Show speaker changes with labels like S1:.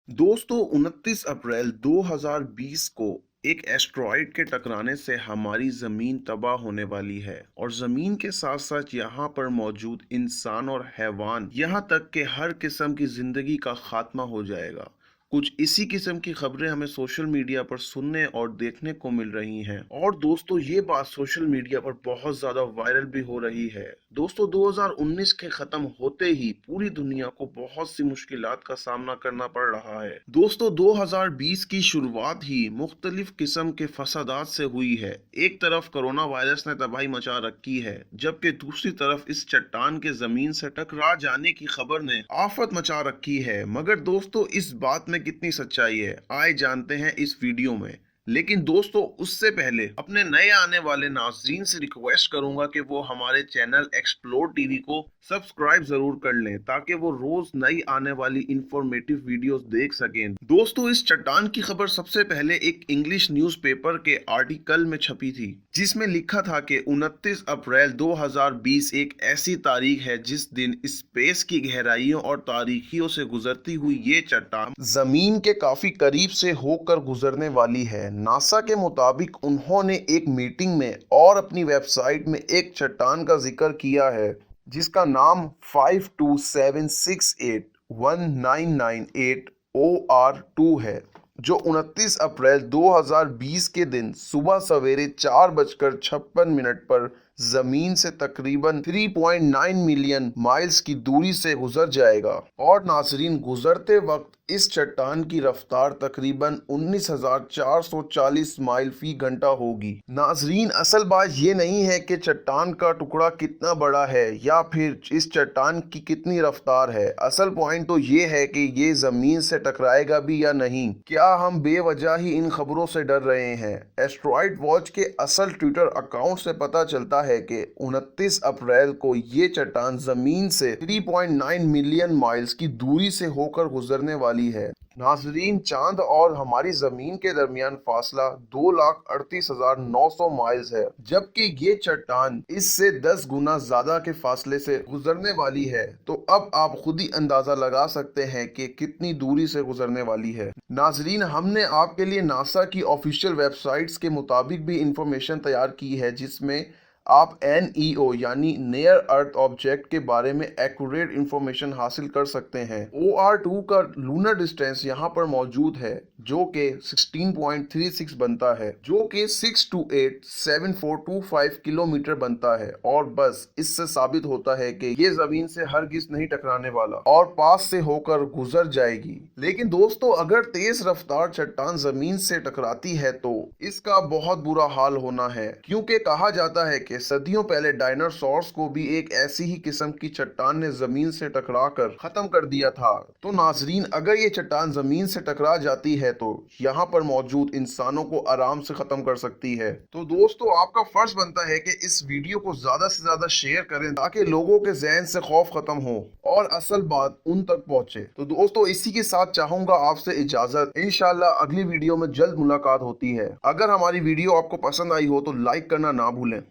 S1: दोस्तों 29 अप्रैल 2020 को एक एस्ट्रॉइड के टकराने से हमारी ज़मीन तबाह होने वाली है और ज़मीन के साथ साथ यहाँ पर मौजूद इंसान और हैवान यहाँ तक कि हर किस्म की ज़िंदगी का खात्मा हो जाएगा। कुछ इसी किस्म की खबरें हमें सोशल मीडिया पर सुनने और देखने को मिल रही हैं और दोस्तों ये बात सोशल मीडिया पर बहुत ज़्यादा वायरल भी हो रही है। दोस्तों 2019 के ख़त्म होते ही पूरी दुनिया को बहुत सी मुश्किलात का सामना करना पड़ रहा है। दोस्तों 2020 की शुरुआत ही मुख्तलिफ किस्म के फसादात से हुई है। एक तरफ कोरोना वायरस ने तबाही मचा रखी है, जबकि दूसरी तरफ इस चट्टान के ज़मीन से टकरा जाने की खबर ने आफत मचा रखी है। मगर दोस्तों इस बात में कितनी सच्चाई है, आए जानते हैं इस वीडियो में। लेकिन दोस्तों उससे पहले अपने नए आने वाले नाज़रीन से रिक्वेस्ट करूंगा कि वो हमारे चैनल एक्सप्लोर टीवी को सब्सक्राइब जरूर कर लें ताकि वो रोज नई आने वाली इंफॉर्मेटिव वीडियोस देख सकें। दोस्तों इस चट्टान की खबर सबसे पहले एक इंग्लिश न्यूज़पेपर के आर्टिकल में छपी थी, जिसमें लिखा था कि 29 अप्रैल 2020 एक ऐसी तारीख है जिस दिन स्पेस की गहराइयों और तारीखियों से गुजरती हुई ये चट्टान जमीन के काफी करीब से होकर गुजरने वाली है। नासा के मुताबिक उन्होंने एक मीटिंग में और अपनी वेबसाइट में एक चट्टान का जिक्र किया है जिसका नाम 527681998 OR2 है, जो 29 अप्रैल 2020 के दिन सुबह सवेरे 4:56 पर जमीन से तकरीबन 3.9 मिलियन माइल्स की दूरी से गुजर जाएगा। और नाजरीन गुजरते वक्त इस चट्टान की रफ्तार तकरीबन 19,440 माइल फी घंटा होगी। नाजरीन असल बात ये नहीं है कि चट्टान का टुकड़ा कितना बड़ा है या फिर इस चट्टान की कितनी रफ्तार है। असल पॉइंट तो ये है कि ये जमीन से टकराएगा भी या नहीं। क्या हम बेवजह ही इन खबरों से डर रहे हैं? एस्ट्रॉइड वॉच के असल ट्विटर अकाउंट से पता चलता है कि 29 अप्रैल को ये चट्टान जमीन से 3.9 मिलियन माइल्स की दूरी से होकर गुजरने वाली है। नाजरीन चांद और हमारी जमीन के दरमियान फासला 2,38,900 माइल्स है, जबकि ये चट्टान इससे 10 गुना ज्यादा के फासले से गुजरने वाली है। तो अब आप खुद ही अंदाजा लगा सकते हैं कि कितनी दूरी से गुजरने वाली है। नाजरीन हमने आपके लिए नासा की ऑफिशियल वेबसाइट्स के मुताबिक भी इंफॉर्मेशन तैयार की है, जिसमें आप NEO यानी नियर अर्थ ऑब्जेक्ट के बारे में एक्यूरेट इंफॉर्मेशन हासिल कर सकते हैं। OR2 का लूनर डिस्टेंस यहाँ पर मौजूद है जो कि 16.36 बनता है, जो कि 6287425 किलोमीटर बनता है। और बस इससे साबित होता है कि ये जमीन से हरगिज नहीं टकराने वाला और पास से होकर गुजर जाएगी। लेकिन दोस्तों अगर तेज रफ्तार चट्टान जमीन से टकराती है तो इसका बहुत बुरा हाल होना है, क्योंकि कहा जाता है कि सदियों पहले डायनासोर्स को भी एक ऐसी ही किस्म की चट्टान ने जमीन से टकराकर खत्म कर दिया था। तो नाजरीन अगर ये चट्टान जमीन से टकरा जाती है तो यहाँ पर मौजूद इंसानों को आराम से खत्म कर सकती है। तो दोस्तों आपका फर्ज बनता है कि इस वीडियो को ज्यादा से ज्यादा शेयर करें ताकि लोगों के जहन से खौफ खत्म हो और असल बात उन तक पहुंचे। तो दोस्तों इसी के साथ चाहूंगा आपसे इजाजत। इंशाल्लाह अगली वीडियो में जल्द मुलाकात होती है। अगर हमारी वीडियो आपको पसंद आई हो तो लाइक करना ना भूलें।